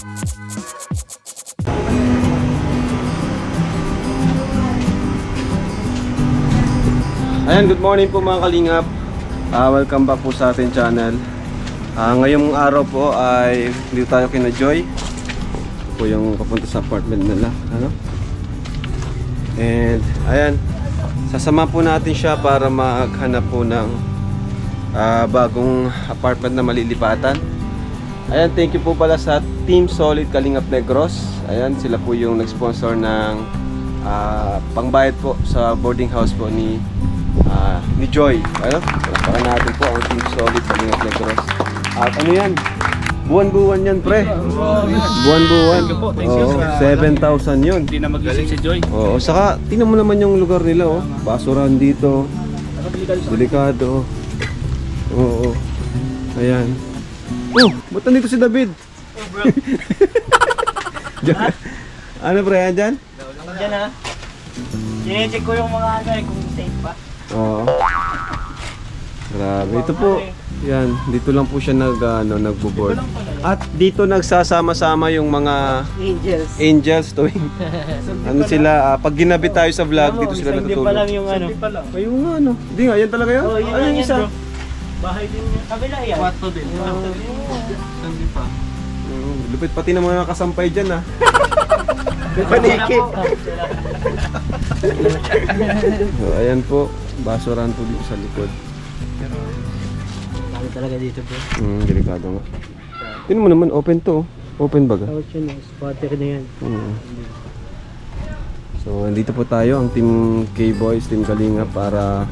Ayan, good morning po mga kalingap. Welcome back po sa ating channel. Ngayong araw po ay dito tayo kina Joy. Ito po yung papunta sa apartment nila, ano? And ayan, sasama po natin siya para maghanap po ng bagong apartment na malilipatan. Ayan, thank you po pala sa Team Solid Kalingap Negros. Ayan, sila po yung nag-sponsor ng pangbayad po sa boarding house po ni Joy. Ano? Para natin po ang Team Solid Kalingap Negros. At ano yan? Buwan-buwan yan, pre. Buwan-buwan. Oo, 7,000 yun. Hindi na mag-isip si Joy. Oo, saka tingnan mo naman yung lugar nila, oh. Basurahan dito. Delikado. Oo. Ayan. Oh, ba't nandito si David? Oh, bro. Ano, pre? Andyan? Diyan ha. Sinecheck ko yung mga ano kung safe pa. Oo. Grabe. Ito po. Yan, dito lang po siya nagbo-board. At dito nagsasama-sama yung mga angels tuwing ano sila, pag ginabi tayo sa vlog, dito sila natutulog. Hindi pa lang yung ano. Ayun nga, ano. Hindi nga, yan talaga yun? Oh, yun ano yung isa? bro. Bahay din yan. Kabila yan. Kwarto din. Hindi pa. Lupit pati ng mga kasampay dyan, ha. Paniki. So, ayan po, basurahan po dito sa likod. Talaga dito bro. Delikado nga. Tingnan mo naman, open to. Open baga. Out yun, spotter na yan. So, andito po tayo, ang Team K-Boys, Team Kalinga, para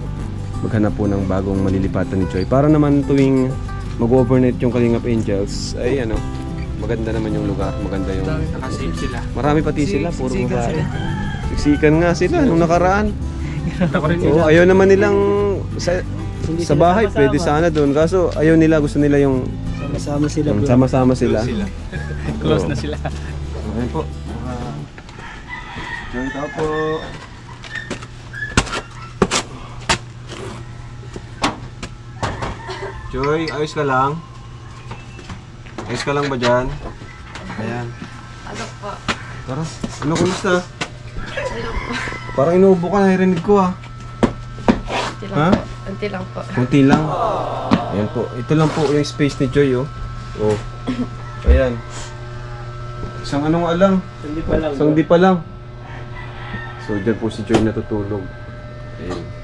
maghanap po ng bagong malilipatan ni Joy. Para naman tuwing mag-overnight yung Kalingap Angels, ay ano, maganda naman yung lugar, maganda yung... Nakasave sila. Marami pati sila, puro babae. Siksikan nga sila nung nakaraan. Oo, ayaw naman nilang sa bahay, pwede sana doon. Kaso ayaw nila, gusto nila yung Sama-sama sila bro. Sama-sama sila. Close na sila. Ayan po. Joy, tao po. Joy, ayos ka lang? Ayos ka lang ba dyan? Ayan. Ano po? Tara, ano, kumusta? Parang inuubo ka, narinig ko, ha? Unti lang Ha? po. Unti lang po. Kunti lang. Ayan po. Ito lang po yung space ni Joy, oh. Oh. Ayan. Isang ano nga lang. Hindi pa lang. Isang di pa lang. So, dyan po si Joy natutulog. Ayan.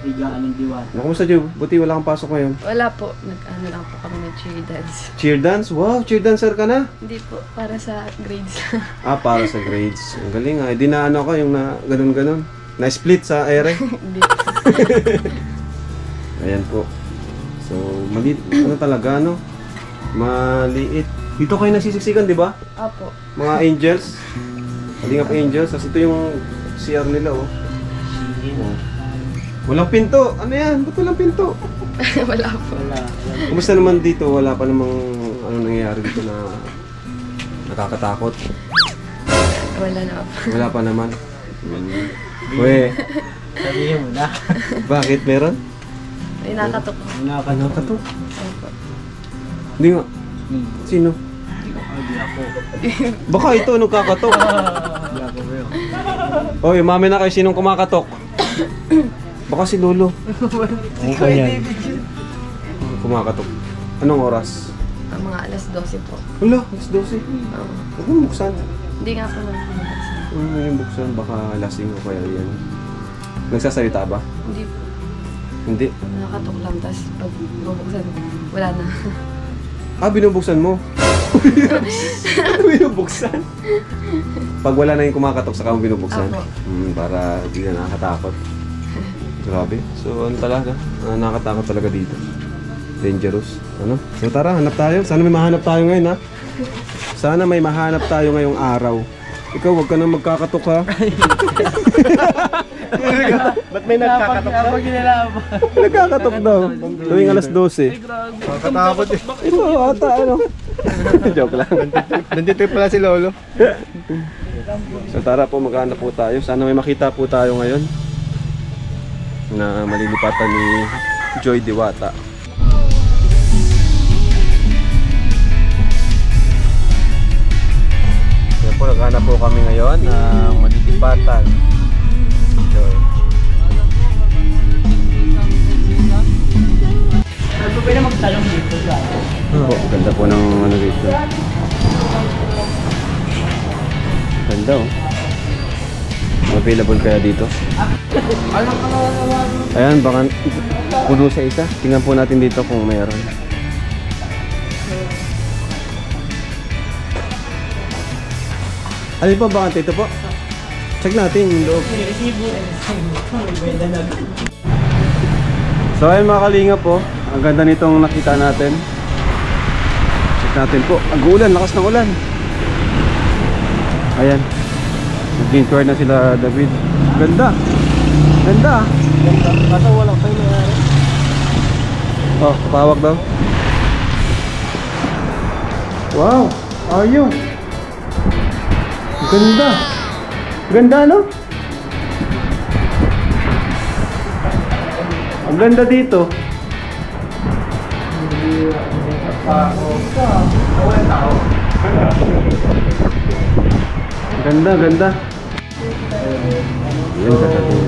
Higaan ng diwata. Kumusta, Joy? Buti wala kang pasok ngayon. Wala po. Nag-ano lang po kami ng cheer dance. Cheer dance? Wow, cheer dancer ka na? Hindi po. Para sa grades. Para sa grades. Ang galing, ha? Di na ano ka, yung na ganun-ganun. Na-split sa ere. Hindi po. Ayan po. So, maliit, ano talaga, no? Maliit. Dito kayo nagsisiksikan, di ba? Apo. Mga angels. Kalingap angels. Tapos ito yung CR nila, oh. Oh. Walang pinto. Ano yan? Ba't walang pinto? Wala po. Kumusta naman dito? Wala pa namang ano nangyayari dito na nakakatakot? Wala na po. Wala pa naman. Uwe, Sabihin mo na. bakit meron? May nakatok. Nakakatok? Apo. Hindi nga. Sino? Hindi ako. Baka ito nagkakatok. Hindi ako bro. Oy, mami na kayo, sinong kumakatok? Baka si Lolo. Ano yan? Kumakatok. Anong oras? Mga alas 12 po. Wala, alas 12. Oo. Huwag mo buksan. Hindi nga po naman. Yung buksan, baka lasing o kaya yan. Nagsasalita ba? Hindi po. Hindi. Nakatok lang. Tapos pag bubuksan, wala na. Binubuksan mo? Binubuksan? Pag wala na yung kumakatok, saka mo binubuksan? Apo. Para hindi na nakakatakot. Grabe. So, ano talaga? Nakakatakot talaga dito. Dangerous. Ano? So, tara, hanap tayo. Sana may mahanap tayo ngayon, ha? Sana may mahanap tayo ngayong araw. Ikaw, wag ka nang magkakatok, ha? Ba't may nagkakatok daw? Nagkakatok daw. Tuwing alas 12. Nakatakot eh. Ito, ata, ano? Joke lang. Nandito pala si Lolo. So, tara po, maghanap po tayo. Sana may makita po tayo ngayon na malilipatan ni Joy Diwata. po, naghanap po kami ngayon ng matitipatan. Joy. Ano ba na magtalong dito sa Po, ganda po ng ano dito. Ganda oh. Available kaya dito? Ayan, baka puno sa isa. Tingnan po natin dito kung mayroon. Alin po ba ito po? Check natin yung loob. So ayun mga kalinga po, ang ganda nitong nakita natin. Check natin po. Ang-ulan, lakas ng ulan. Ayan. Nag-inquire na sila David. Ganda. Ganda. Kaso walang kayo nangyari. Oh, pawag daw. Wow, ayun. Ganda. Ganda no? Ang ganda dito. Ganda, ganda. Yan, ganda din.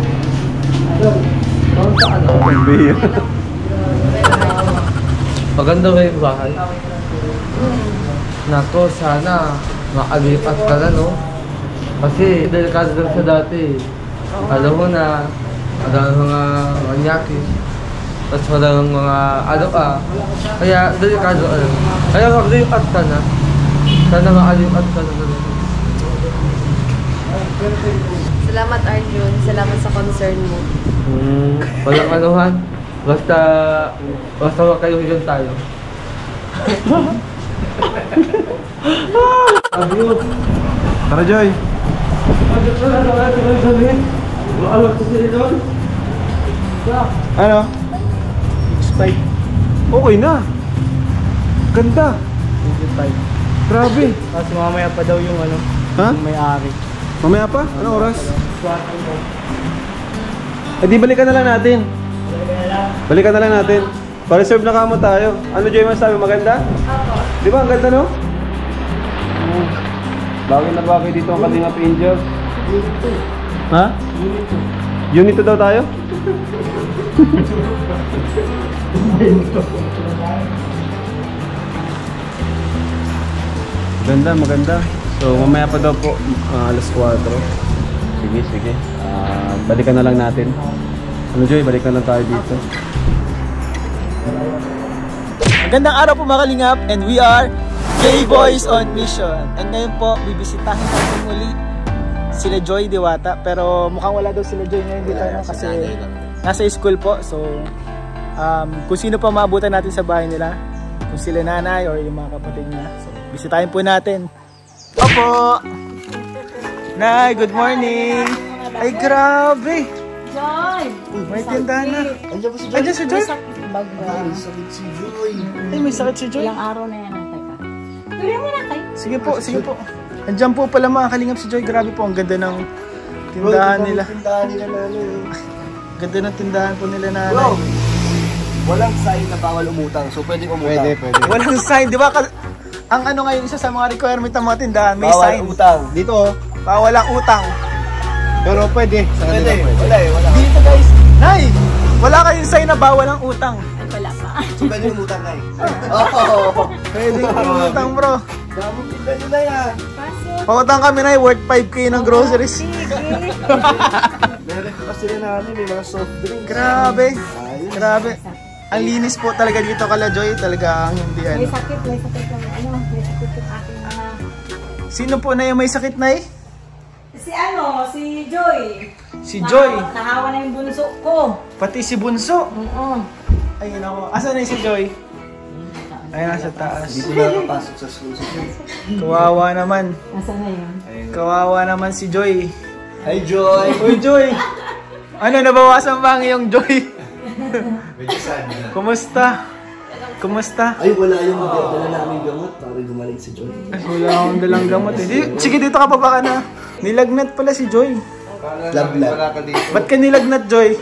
Maganda ba yung bahay? Nako, sana makalipat ka na, no? Kasi delikado lang sa dati. Alam mo na, madaming mga manyakis. Tapos madaming mga ano pa. Kaya delikado alam. Kaya makalipat ka na. Sana makalipat ka na. Salamat Arjun, salamat sa concern mo. Walang anuhan. Basta wag kayo higyan tayo. Tara Joy. Ano? Spike. Okay na. Ganda. Spike. Grabe. Tapos mamaya pa daw yung ano, Ha? yung may-ari. Mamaya pa? Anong oras? Eh di balikan na lang natin. Balikan na lang natin. Pa-reserve na kamo tayo. Ano Joy masabi? Maganda? Di ba ang ganda no? Bagay na bagay dito ang Kalingap Angel. Ha? Unit 2 daw tayo? Ganda, maganda. So mamaya pa daw po, alas 4. Sige, sige. Balikan na lang natin. Ano Joy, balikan lang tayo dito. Magandang araw po mga Kalingap, and we are K-Boys on Mission. And ngayon po, bibisitahin natin muli sila Joy Diwata. Pero mukhang wala daw sila Joy ngayon dito kasi nasa school po. So kung sino pa maabutan natin sa bahay nila, kung sila nanay or yung mga kapatid niya, so bisitahin po natin. Opo! Nay, good morning! Ay grabe! Joy! May tindahan na. Andiyan si Joy? May sakit si Joy. Ay, may sakit si Joy. Ilang araw na yan. Teka. Tuloy mo na kayo. Sige po, sige po. Andiyan po pala mga Kalingap si Joy. Grabe po, ang ganda ng tindahan nila. Tindahan nila nanay. Ganda ng tindahan po nila nanay. Bro, walang sign na bawal umutang. So pwede umutang. Pwede. Walang sign, di ba? Ang ano ngayon, isa sa mga requirement ng mga tindahan, may Bawal sign. utang. Dito oh. Bawal ang utang. Pero pwede. Sa kanila pwede. Wala. Dito guys, Nay! Wala kayong sign na bawal ang utang. Ay, wala pa. So pwede umutang na eh. Oo. Pwede utang bro. Damong tinda nila yan. Pasok. Pautang kami na worth 5k ng groceries. Meron pa sila nanay. May mga soft drinks. Grabe. Ayos. Grabe. Ang linis po talaga dito kala Joy. Talaga ang hindi May ano. sakit lang. May sakit yung aking mga... Sino po na yung may sakit na eh? Si Joy. Si Joy. Nahawa na yung bunso ko. Pati si Bunso. Oo. Ayun ako. Asan na si Joy? Ayun, nasa taas. Dito na nakapasok sa school. Kawawa naman. Nasaan na yun? Kawawa naman si Joy. Hi Joy. Uy, Joy! Ano, nabawasan ba ang iyong Joy? Kumusta? Kumusta? Ay wala yung dala namin gamot para gumaling si Joy. Ay, wala akong dalang gamot eh. Sige, dito ka pa baka na. Nilagnat pala si Joy. Lab. Ba't ka nilagnat, Joy?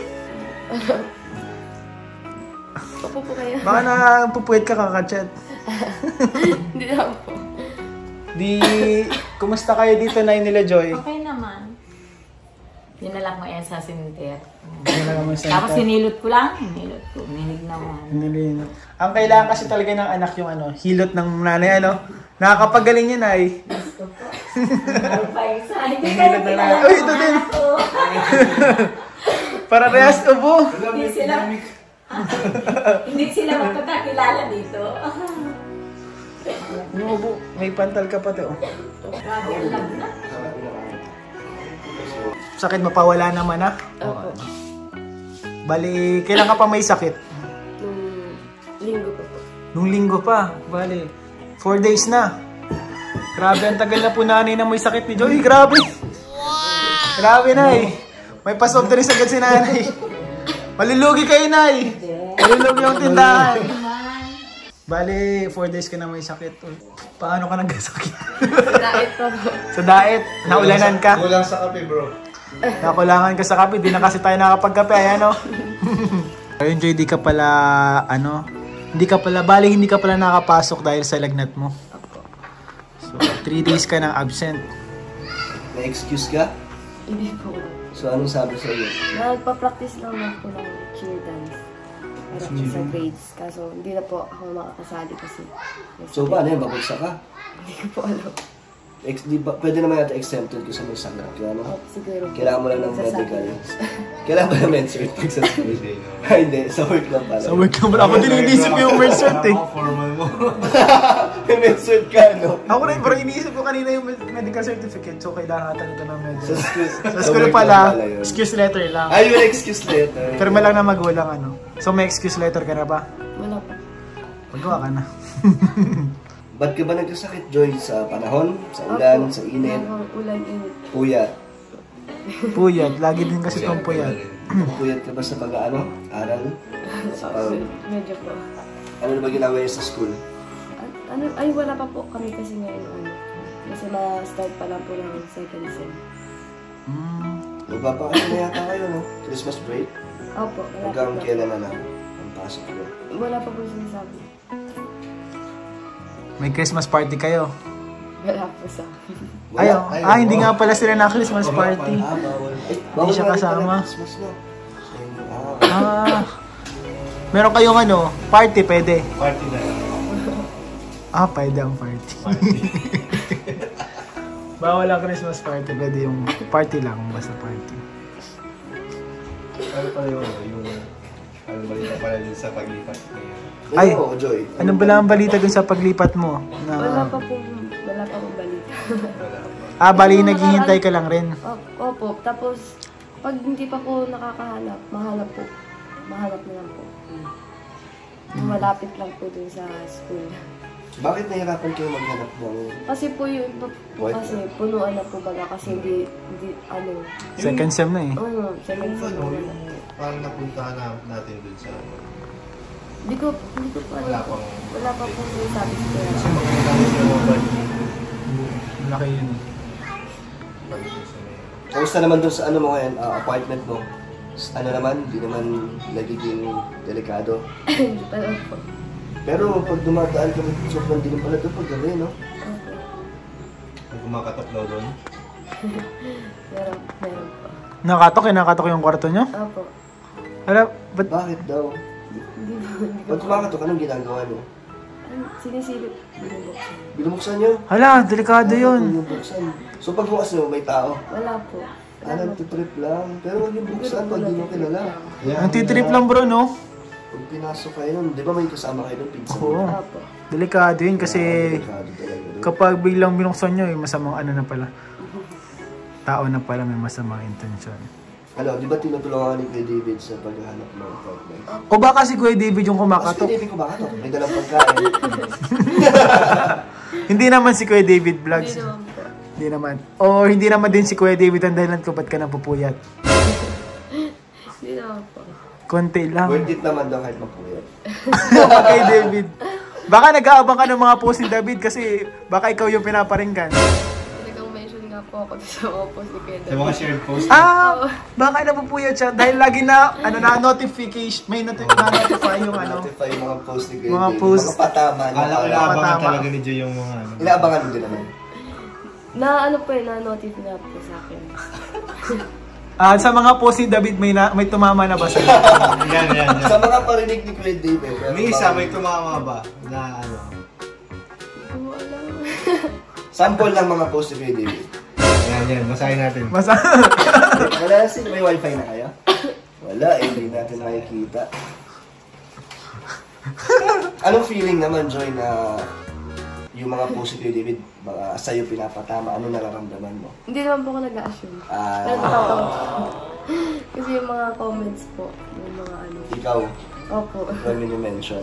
Opo po kayo. Baka na pupuwit ka kakachat. Hindi na po. Di, kumusta kayo dito na nila Joy? Okay naman. Dinala ko yan sa center. Ano na naman sa Tapos sinilot ko lang. Hinilot ko. Nilig naman. Nilino. Ang kailangan kasi talaga ng anak yung ano, hilot ng nanay, ano? Nakakapagaling yun ay. Ano pa isa? Hindi Hinilot na nanay. Uy, ito din! Para rehas ubo. Hindi sila magkakakilala dito. Yung ubo, may pantal ka pati, oh. Grabe, alam na. Sakit mapawala naman, ah. Opo. Bali, kailan ka pa may sakit? Nung linggo po po. Nung linggo pa. Bali, 4 days na. Grabe, ang tagal na po nanay na may sakit ni Joy. Grabe. Grabe, nay. May pa-soft drinks agad si nanay. Malulugi kayo, nay. Malulugi yung tindahan. Bali, 4 days ka na may sakit. Paano ka nagkasakit? Diet pa po. Sa diet, naulanan ka. Kulang sa kape, bro. Nakulangan ka sa kape, di na kasi tayo nakapagkape, ayan o. Ayun, Joy, di ka pala, ano, hindi ka pala nakapasok dahil sa lagnat mo. So, 3 days ka nang absent. May excuse ka? Hindi po. So, anong sabi sa iyo? Nagpa-practice naman po ng cheer dance. Para po sa grades. Kaso hindi na po ako makakasali kasi. So, paano yan? Babagsak ka? Hindi ko po alam. Pwede naman yata exempted ko sa may sakit. Kaya ano? Siguro. Kailangan mo lang ng medical. Kailangan ba ng med-cert pag sa school? Hindi, sa work lang pala. Sa work naman ako din, iniisip ko yung med-cert eh. Formal mo. May med-cert ka, no? Ako rin, pero iniisip ko kanina yung medical certificate. So, kailangan natin ito ng Sa medical. school. Sa school pala, excuse letter lang. Ay, yung excuse letter. Pero lang na magulang, ano. So, may excuse letter ka na ba? Wala po. Magawa ka na. Ba't ka ba nagkasakit, Joy? Sa panahon? Sa ulan? Opo. Sa init? Ulan, init. Puyat? Puyat, lagi din kasi itong puyat. Puyat ka ba sa pag-ano? Aral? Sa pag... Medyo po. Ano na ba ginagawa niya sa school? Ay, wala pa po kami kasi ngayon. Kasi na-start pa lang po ng second sem. Magpapakasya na yata kayo, no? Christmas break? Opo, wala Hanggang pa po. kailan na lang ang pasok ko? Wala pa po sinasabi. May Christmas party kayo. Wala po sa akin. Ay, hindi nga pala sila na Christmas party. Bawal. Hindi siya nga rin kasama. pala Christmas, no? Meron kayong ano, party, pwede. Party na lang. Pwede ang party. Bawal ang Christmas party, pwede yung party lang, basta party. Ano pala yung ano balita pala din sa paglipat ngayon? Ay, Oo, Joy. anong bala ang balita dun sa paglipat mo? Wala Na, pa po balita. Wala pa. bali, naghihintay ka lang rin. Opo, tapos pag hindi pa po nakakahanap, mahanap na lang po. Malapit lang po dun sa school. Bakit nahirapan kayo maghanap ng... Kasi po yung iba po kasi punuan na po baga kasi hindi ano. Second sem na eh. Second sem Ano, na yung lang. parang napuntahan natin dun sa... Hindi ko pa wala pa po sinasabi ko. Kasi maganda yung mga birthday. Malaki yun eh. Birthday sa may... Kamusta naman dun sa ano mo ngayon, apartment mo? Ano naman, hindi naman nagiging delikado. Pero po. Pero pag dumadaan ka, sobrang dilim pala doon pag gabi, no? Opo. Kung kumakatok daw doon. Meron po. Kinakatok yung kwarto nyo? Opo. Hala, ba't? Bakit daw? Hindi ko Pag kumakatok, anong ginagawa nyo? sinisilip. Binubuksan. Binubuksan nyo? Hala, delikado yun. Binubuksan. So pag bukas nyo, may tao. Wala po. Nagtitrip lang. Pero huwag yung buksan pag di mo kilala. Ang titrip lang bro, no? Pag pinasok kayo nun, di ba may kasama kayo nun, pinsan? Oo. Opo. Delikado yun kasi Delikado talaga doon. kapag biglang binuksan nyo, masamang ano na pala. Tao na pala may masamang intensyon. Ano, di ba tinutulungan ni Kuya David sa paghahanap ng apartment? O baka si Kuya David yung Mas kumakatok? Kuya David kumakatok, may dalang pagkain. Hindi naman si Kuya David Vlogs. Hindi naman po. Hindi naman. O hindi naman din si Kuya David ang dahilan ko ba't ka napupuyat. Hindi naman po. Konti lang. Worth it naman daw kahit mapuyat. Kay David. Baka nag-aabang ka ng mga post ni David kasi baka ikaw yung pinaparinggan. Talagang mention nga po ako sa mga post ni Kuya Sa David. mga shared post. Baka napupuyat siya dahil lagi na notification, may na-notify yung ano. Notify yung mga post ni Kuya Mga David. post. Mga patama. Kala ko Patama. inaabangan talaga ni Joy yung mga ano. Inaabangan mo din naman. Na ano po eh, na-notify na po sa akin. Sa mga post ni David, may tumama na ba sa'yo? Yan. Sa mga parinig ni Kuya David. May isa, may tumama ba? Na ano? Wala. Sample lang mga post ni Kuya David. Yan. Basahin natin. Wala sila, may wifi na kayo? Wala, hindi natin nakikita. Anong feeling naman, Joy, na yung mga post ni Kuya David, baka sa'yo pinapatama, ano nararamdaman mo? Hindi naman po ako nag-assume. Kasi yung mga comments po, yung mga ano. Ikaw, Opo. when mention.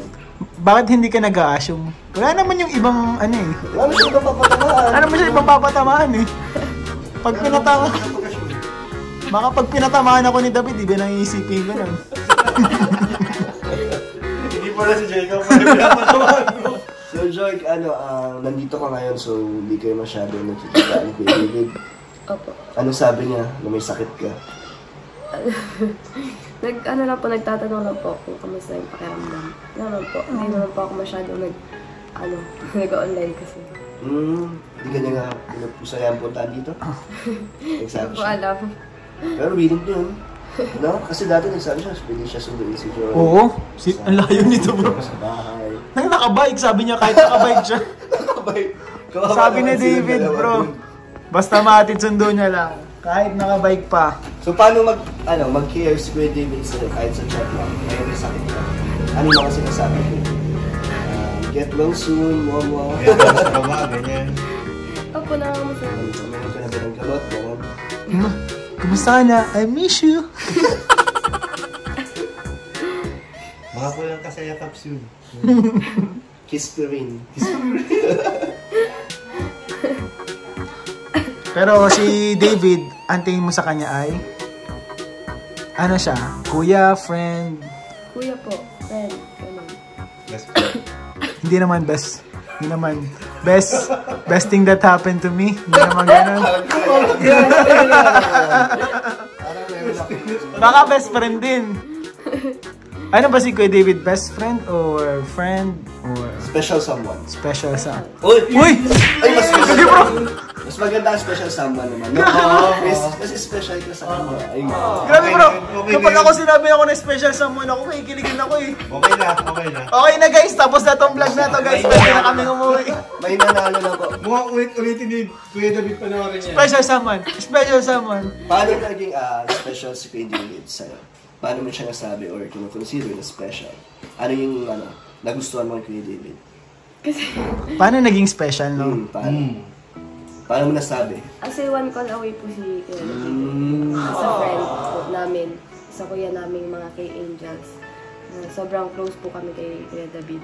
Bakit hindi ka nag-a-assume? Wala naman yung ibang ano eh. Wala mo siya papatamaan. Wala naman siya ibang papatamaan eh. Pag pinatamaan, baka pag pinatamaan ako ni David, iba nang iisipin ko nun. Hindi pala si Jacob, pala pinapatamaan mo. So Joy, nandito ka ngayon so hindi kayo masyado nakikita ni Kuya David. Opo. Ano sabi niya na may sakit ka? Nagtatanong lang po kung kamusta yung pakiramdam. Naman po, hindi naman po ako masyado nag-online kasi. Hindi ka niya nga pinapusayang puntaan dito? Nagsabi Hindi po siya. alam. Pero willing din. No? Kasi dati nagsabi siya, pwede siya sunduin si Joy. Oo, ang layo nito bro. Sa bahay. Nang nakabike, sabi niya kahit nakabike siya. Nakabike. Sabi ni David bro, basta maatid sundo niya lang. Kahit nakabike pa. So paano mag-care si Kuya David sa'yo kahit sa chat lang? Ngayon may sakit ka. Ano yung mga sinasabi ko? Get well soon, mama. Yan, sa baba, ganyan. Opo, nakakamusta. Meron ka na ba ng gamot? Ganun. Kumusta ka na? I miss you. Mga kulang ka sa yakap soon. Kiss to rin. Pero si David, ang tingin mo sa kanya ay ano siya? Kuya, friend? Kuya po, friend, ganun. Hindi naman best. Hindi naman best thing that happened to me. Hindi naman ganun. Baka best friend din. Ano ba si Kuya David? Best friend or friend or Special someone. special sa? Uy! Ay, mas Sige bro! Mas maganda ang special someone naman. No? Mas special ka sa kanya. Ay, Grabe bro! Okay Kapag na ako sinabi ako na special someone ako, kikiligin ako eh. Okay na. Okay na guys, tapos na tong vlog na to guys. Pwede na kami umuwi. may nanalo na po. Mukhang ulitin ni Kuya David panoorin niya. Special someone. Special someone. Paano naging special si Kuya David sa'yo? Paano mo siya nasabi or kino-consider na special? Ano yung nagustuhan mo kay Kuya David? Paano naging special no? Paano mo nasabi? Kasi one call away po si Kuya David. Sa friend po namin, sa kuya namin mga kay Angels. Sobrang close po kami kay Kuya David.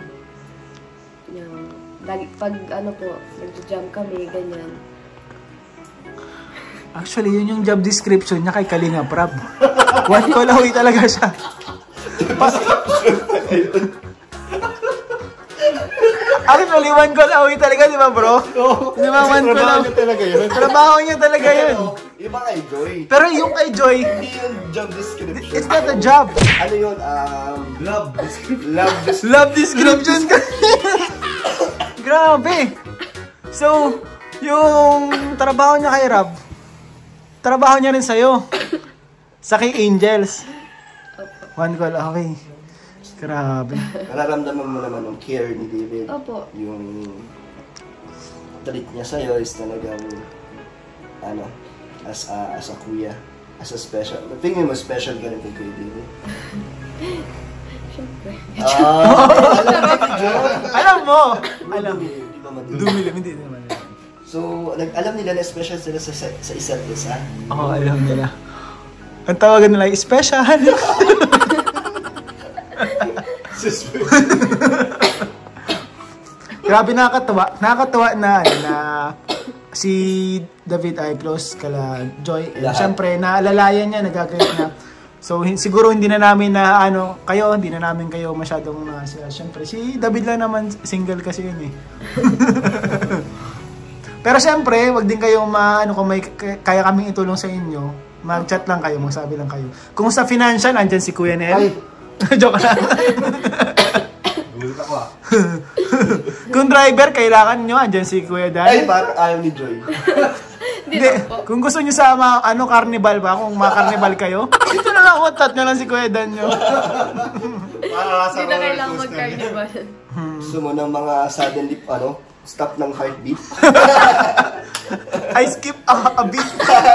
Yung, lagi, pag nag-jump kami, ganyan. Actually, yun yung job description niya kay Kalinga Prab. One call away talaga siya. Actually, one call away talaga, di ba bro? Di ba one call away? talaga yun. Trabaho niya talaga yun. Yung mga kay Joy. Pero yung kay Joy, Hindi yung job description. it's not a job. Ano yun? Love description. Love description. Grabe. So, yung trabaho niya kay Rob, trabaho niya rin sa'yo. Sa kay Angels. One call away. Grabe. Nararamdaman mo naman yung care ni David. Opo. Yung treat niya sa'yo is talagang as a kuya, as a special. Tingin mo special ka rin kay Kuya David. Siyempre. Alam mo. Alam. Di ba madumi? Dumilim, hindi naman. So, alam nila na special sila sa isa't isa. Oo, alam nila. Ang tawagan nila ay special. Grabe, nakakatawa. Nakakatawa na si David ay close kala Joy. Siyempre, naalalayan niya, nagagayot na. So, siguro hindi na namin hindi na namin kayo masyadong siyempre, si David lang naman, single kasi yun eh. Pero siyempre, wag din kayo kung may kaya kaming itulong sa inyo, mag-chat lang kayo, magsabi lang kayo. Kung sa financial, andyan si Kuya Nel. Joke lang. Gulit ako Kung driver, kailangan nyo, andyan si Kuya Ay, Daniel. parang ayaw ni Joy. Hindi, kung gusto nyo sa carnival ba, kung carnival kayo, dito na lang, watat nyo lang si Kuya Daniel. Hindi na kailangan mag-carnival. Gusto mo ng mga suddenly, stop ng heartbeat? I skip a bit.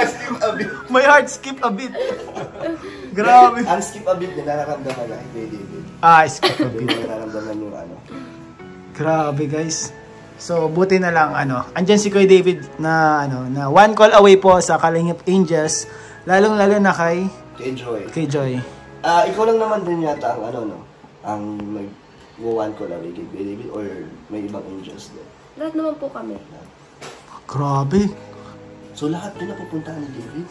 Skip a beat. My heart skip a bit. Grabe. Ang skip a beat, nararamdaman na, David. Skip a bit. Nararamdaman yung Grabe guys. So buti na lang andyan si Kuya David na na one call away po sa Kalingap Angels, lalong-lalo na kay Joy. Kay Joy. Ikaw lang naman din yata ang ang one call away kay Kuya David or may ibang angels din? Lahat naman po kami. Grabe. So lahat din napupuntahan ni David?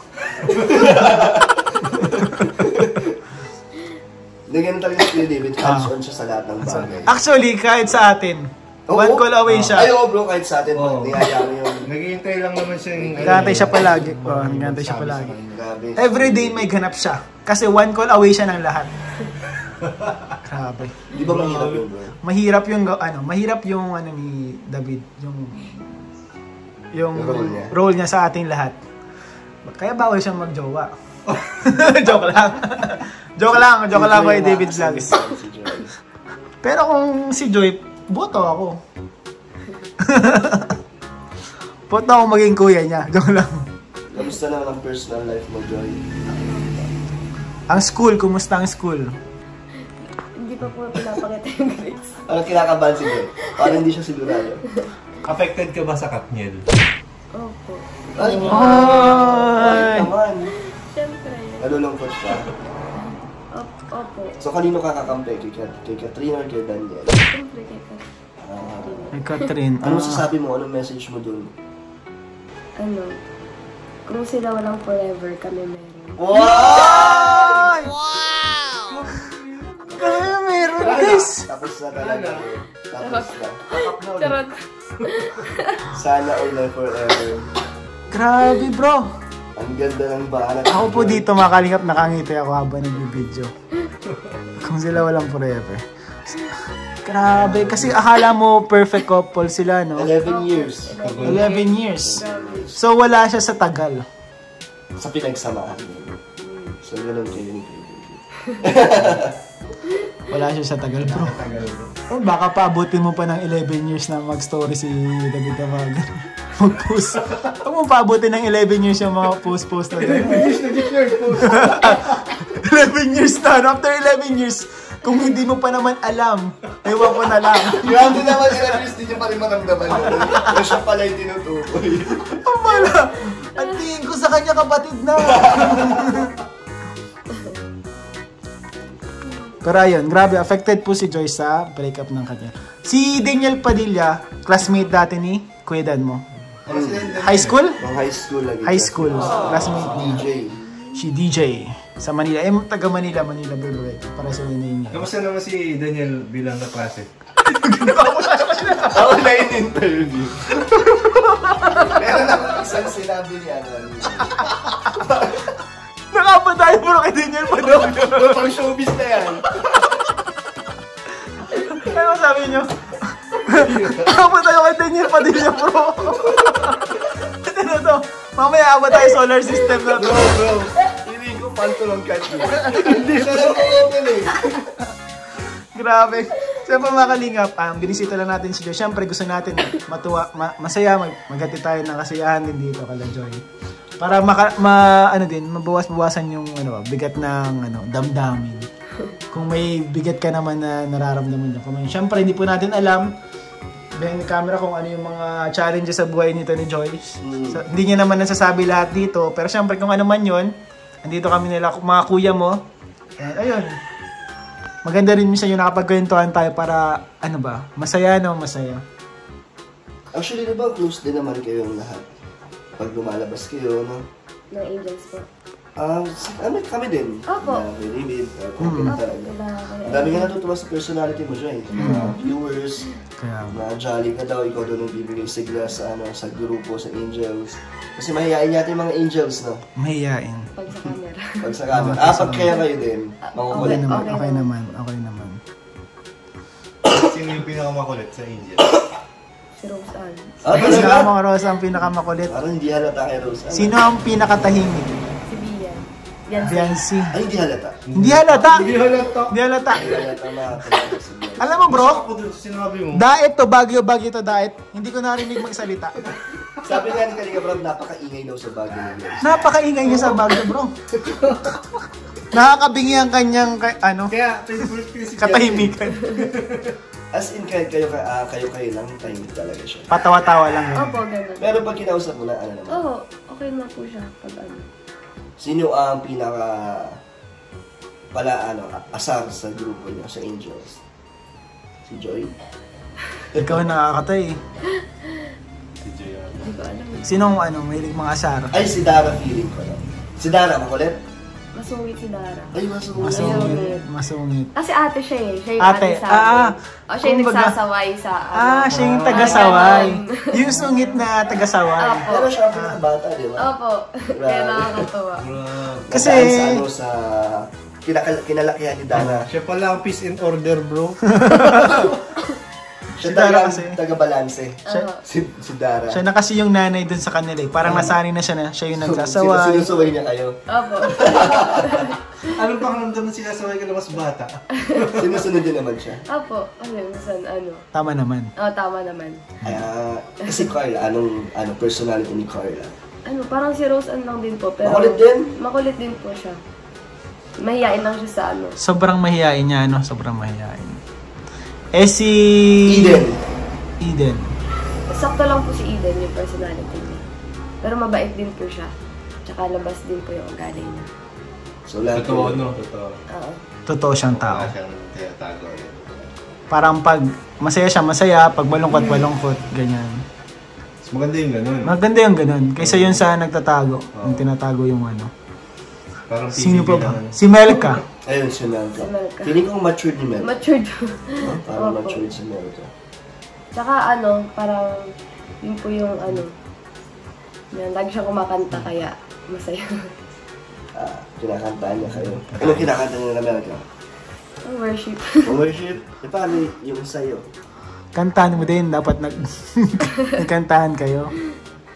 Ganyan talaga si Kuya David, hands-on siya sa lahat ng bagay. Actually, kahit sa atin, one call away siya. Ay, bro, kahit sa atin, niyaya mo yun. Naghihintay lang naman siya yung... Nagantay siya palagi. Nagantay siya palagi. Grabe. Every day may ganap siya. Kasi one call away siya ng lahat. Grabe. Di ba mahirap yun, bro? Mahirap yung ni David, yung role role niya sa ating lahat. Kaya bawal siyang magjowa. Joke lang. Joke lang kay David Vlogs. Pero kung si Joy, boto ako. Boto ako maging kuya niya. Joke lang. Kamusta naman ang personal life mo, Joy? Ang school, kumusta ang school? Hindi pa po pinapakita yung grades. Parang kinakabahan si Joy. Parang hindi siya sigurado. Affected ka ba sa Katniel? Opo. Ay! Naman! Siyempre. Nalulungkot ka. Opo. So, kanino ka kakampi? Kay Katrina or kay Daniel? Siyempre kay Ay, Catherine. Ano sasabi mo? Anong message mo dun? Kung sila walang forever, kami meron. Wow! Kaya meron, guys. Tapos na talaga. Tapos na. Charot. Sana all life forever. Grabe, bro. Ang ganda ng bahala. Ako po dito, mga kalingap, nakangiti ako habang nag-video. Kung sila walang forever. Grabe, kasi akala mo perfect couple sila, no? 11 years. 11 years. So, wala siya sa tagal. Sa pinagsamaan. So, ganoon kayo ni David. Wala siya sa tagal, bro. Oh, baka paabutin mo pa ng 11 years na mag-story si David Damagan. Mag-post. Huwag mo paabutin ng 11 years yung mga post-post na gano'n. 11 years na. After 11 years, kung hindi mo pa naman alam, ewan ko na lang. Grabe naman, at least hindi niya pa rin maramdaman yun. Na siya pala yung tinutukoy. Ang mala. Ang tingin ko sa kanya kapatid na. Pero ayun, grabe, affected po si Joy sa breakup ng kanya. Si Daniel Padilla, classmate dati ni Kuya Dan mo. High school? High school lagi. High school. Classmate ni DJ. Si DJ sa Manila. Taga Manila Bebe. Para sa nanayin niya. Kamusta naman si Daniel bilang kaklase? Ako na in-interview. Meron naman isang sinabi niya. Nakapatay bro kay Daniel Padilla. Pang showbiz na yan. Ano sabi niyo? Nakapatay kay Daniel Padilla bro. Ano to? Mamaya abot tayo solar system na to. Bro. Hindi ko pantulong kahit yun. Hindi siya lang open eh. Grabe. Siyempre mga kalingap, binisita lang natin si Joy. Siyempre gusto natin matuwa, masaya, magati tayo ng kasiyahan din dito kala Joy. Para mabawas-bawasan yung bigat ng damdamin. Kung may bigat ka naman na nararamdaman niyo. Siyempre hindi po natin alam behind the camera kung ano yung mga challenges sa buhay nito ni Joyce. So, hindi niya naman nasasabi lahat dito. Pero siyempre kung ano man yun, andito kami nila, mga kuya mo. And ayun. Maganda rin minsan yung nakapagkwentuhan tayo para, masaya. Actually, diba close din naman kayong lahat? Pag lumalabas kayo, no? Ng Angels po. Kami din. Opo. May David, ang dami nga natutuwa sa personality mo siya eh. Mga viewers, na jolly ka daw, ikaw doon nagbibigay sigla sa grupo, sa Angels. Kasi mahihain yata yung mga Angels, no? Mahihain. Pag sa camera. Pag sa camera. Pag kaya kayo din, makukulit. Okay naman. Sino yung pinakamakulit sa Angel? Si Rose Ann. Ah, Si talaga? Mama Rosa ang pinakamakulit. Parang hindi halata kay Rose. Sino ang pinakatahimik? Si Bian. Bian. Biancy. Ay, hindi halata. Hindi halata. Hindi halata. Hindi halata. Hindi halata mga talaga si Bian. Alam mo bro, Ako dun sa sinabi mo. Daet to, Baguio to Daet. Hindi ko narinig magsalita. Sabi nga ni Kalinga Brad, napakaingay daw sa bagay ng Rose. Napakaingay niya sa Baguio bro. Nakakabingi ang kanyang, Kaya, favorite ko si katahimikan. As in, kayo lang, tahimik talaga siya. Patawa-tawa lang yun. Opo, ganun. Pero pag kinausap mo na, ano naman? Oo, okay na po siya pag ano. Sino ang pinaka asar sa grupo niyo, sa Angels? Si Joy? Ikaw nakakatay. Hindi ko alam. Sinong mahilig mga asar? Ay, si Dara feeling ko lang. Si Dara, makulit? Masungit si Dara. Ay, masungit. Masungit. Kasi ate siya eh. Siya yung Ate, ate sa amin. O siya yung kumbaga- nagsasaway sa Siya yung tagasaway. Yung sungit na tagasaway. Opo. Pero siya ang pinakabata, di ba? Opo. Kaya nakakatawa. Kasi, Sa kinalakihan ni Dara. Siya pala ang peace and order, bro. Siya Si Dara talagang kasi. taga-balanse. Si Dara. siya na kasi yung nanay dun sa kanila eh. Parang nasanay na siya yung nagsasaway. Sinusaway niya kayo. Opo. Anong pakiramdam na sinasaway ka na mas bata? Sinusunod niyo naman siya. Opo. Minsan Tama naman. tama naman. Si Carla, anong personality ni Carla? Parang si Rose Ann lang din po. Pero Makulit din? Makulit din po siya. Mahihain lang siya sa Sobrang mahihain niya, sobrang mahihain. Si... Eden. Sakto lang po si Eden yung personality niya. Pero mabait din po siya. Tsaka labas din po yung ugali niya. So, lahat Totoo, no? Totoo. Oo. Totoo siyang tao. Wala siyang tinatago. Parang pag masaya siya, masaya. Pag malungkot, ganyan. Mas maganda yung ganun. Maganda yung ganun. Kaysa yun sa nagtatago. Yung tinatago yung Parang Sino pa PBB ba? lang. Si Melka. Ayun, si Melka. Si Melka. Feeling ko matured ni Melka. Matured. Parang Opo. matured si Melka. Tsaka parang yun po yung yan, lagi siya kumakanta kaya masaya. Kinakantaan niya kayo. Ano kinakanta niya na Melka? Ang worship. Worship? Paano yung sa'yo? Kantahan mo din. Dapat nagkantahan kayo.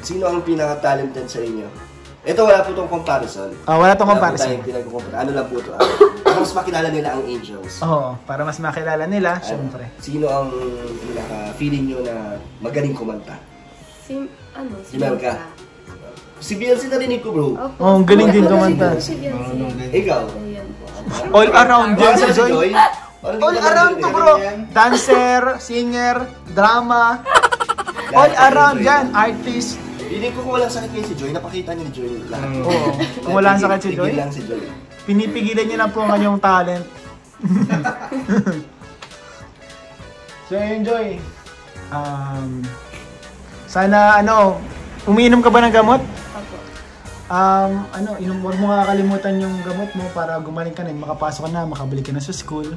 Sino ang pinaka-talented sa inyo? Ito, wala po itong comparison. Wala tong Wala po comparison. tayong pinag-compare. Ano lang po ito? Para mas makilala nila ang Angels. Oo, para mas makilala nila, syempre. Sino ang pinaka-feeling nyo na magaling kumanta? Si Melka. Si Biancy narinig ko, bro. Opo. Oo, ang galing din kumanta. Si Biancy. Ikaw? Ayan po. All around dyan si Joy. Parang All hindi ko around to naman bro. yan. Dancer, singer, drama. All around dyan. Artist. Feeling ko kung walang sakit ngayon si Joy, napakita niya ni Joy lahat. Oo. Kung wala sakit si Joy, Tigil lang si Joy. pinipigilan niya lang po ang kanyang talent. So, enjoy. Sana, umiinom ka ba ng gamot? Opo. Huwag mo kakalimutan yung gamot mo para gumaling ka na, makapasok ka na, makabalik ka na sa school.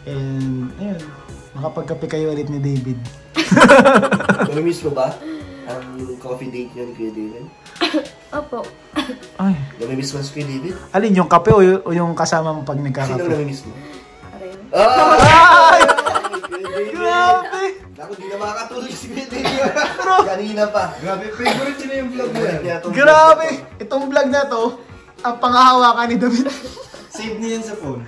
And, ayun, makapagkape kayo ulit ni David. Namimiss mo ba ang coffee date niyo ni Kuya David? Opo. Ay, Namimiss mo si Kuya David? alin yung kape o yung kasama mo pag Sino nagkakape? namimiss mo? Pareho. Ay! Kuya David! Grabe! Ako, di na makakatulog si Kuya David. Kanina pa. Grabe, favorite niya yung vlog mo yan. Grabe! Itong vlog na to, ang pangahawakan ni David. Save niya yan sa phone.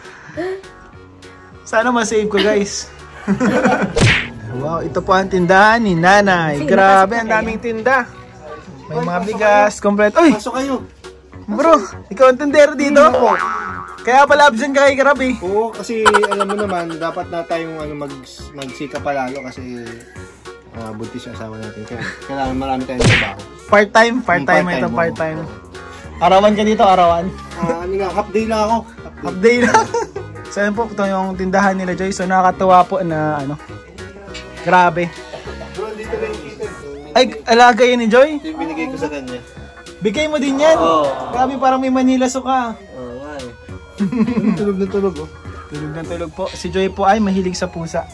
Sana ma-save ko, guys. Wow, ito po ang tindahan ni Nanay. Grabe, ang daming tinda. May mga bigas, kompleto. Uy! Pasok kayo. Bro, ikaw ang tindero dito? Kaya pala absent ka kay Grabe. Oo, kasi alam mo naman, dapat na tayong magsika palalo kasi buntis yung asawa natin. Kaya kailangan marami tayong trabaho. Part-time ito, part-time. Arawan ka dito, arawan. Half day lang ako. Update na. So yun po, ito yung tindahan nila Joy. So nakakatuwa po na grabe. Bro, dito lang yung kita. Ay, alaga yun ni Joy. Yung binigay ko sa kanya. Bigay mo din yan. Grabe, parang may Manila suka. Oo nga eh. Tulog na tulog oh. Tulog na tulog po. Si Joy po ay mahilig sa pusa.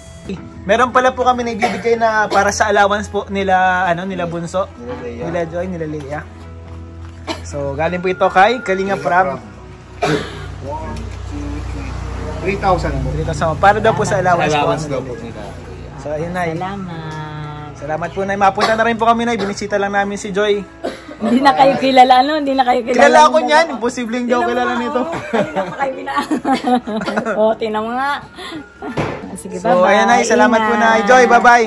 Meron pala po kami nagbibigay na para sa allowance po nila, nila Bunso. Nila Joy, nila Leia. So, galing po ito kay Kalinga Prab. 3,000 po. Dito sa para daw po sa allowance po. daw po nila. So, ayun, Nay. Salamat. Salamat po, Nay. Mapunta na rin po kami, Nay. Binisita lang namin si Joy. Hindi na kayo kilala, ano? Hindi na kayo kilala. Kilala ako niyan. Imposibleng di ako kilala nito. Hindi na kayo kilala. O, tinan mo nga. Sige, bye-bye. So, ayan, Nay. Salamat po, Nay. Joy, bye-bye.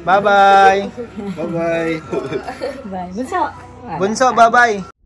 Bye-bye. Bye-bye. Bye. Bunso. Bunso, bye-bye.